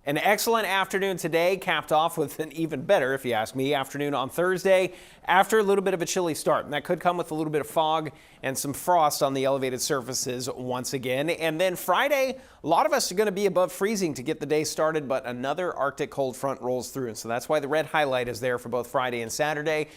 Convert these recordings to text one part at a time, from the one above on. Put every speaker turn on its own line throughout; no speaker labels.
An excellent afternoon today, capped off with an even better, if you ask me, afternoon on Thursday after a little bit of a chilly start. And that could come with a little bit of fog and some frost on the elevated surfaces once again. And then Friday, a lot of us are going to be above freezing to get the day started, but another Arctic cold front rolls through. And so that's why the red highlight is there for both Friday and Saturday,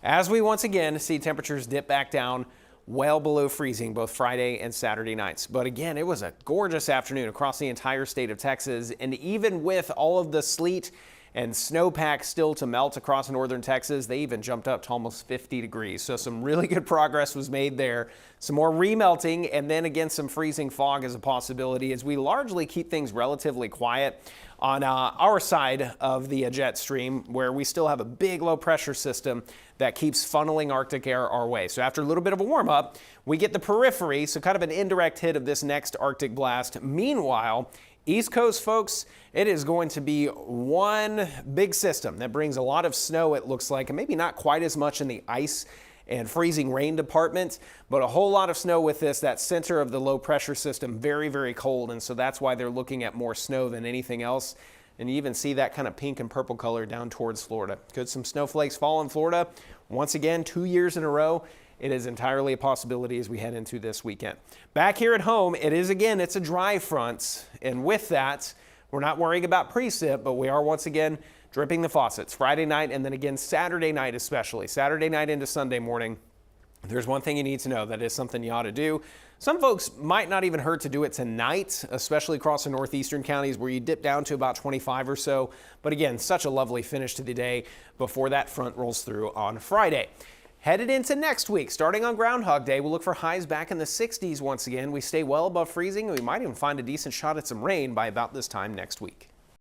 as we once again see temperatures dip back down well below freezing both Friday and Saturday nights. But again, it was a gorgeous afternoon across the entire state of Texas. And even with all of the sleet and snowpack still to melt across northern Texas, they even jumped up to almost 50 degrees. So some really good progress was made there. Some more remelting, and then again some freezing fog is a possibility as we largely keep things relatively quiet on our side of the jet stream, where we still have a big low pressure system that keeps funneling Arctic air our way. So after a little bit of a warm up, we get the periphery, so kind of an indirect hit of this next Arctic blast. Meanwhile, East Coast folks, it is going to be one big system that brings a lot of snow, it looks like, and maybe not quite as much in the ice and freezing rain department, but a whole lot of snow with this. That center of the low pressure system, very, very cold. And so that's why they're looking at more snow than anything else. And you even see that kind of pink and purple color down towards Florida. Could some snowflakes fall in Florida? Once again, 2 years in a row. It is entirely a possibility as we head into this weekend. Back here at home, it's a dry front. And with that, we're not worrying about precip, but we are once again dripping the faucets Friday night and then again Saturday night, especially Saturday night into Sunday morning. There's one thing you need to know that is something you ought to do. Some folks might not even hurt to do it tonight, especially across the northeastern counties where you dip down to about 25 or so. But again, such a lovely finish to the day before that front rolls through on Friday. Headed into next week, starting on Groundhog Day, we'll look for highs back in the 60s once again. We stay well above freezing, and we might even find a decent shot at some rain by about this time next week.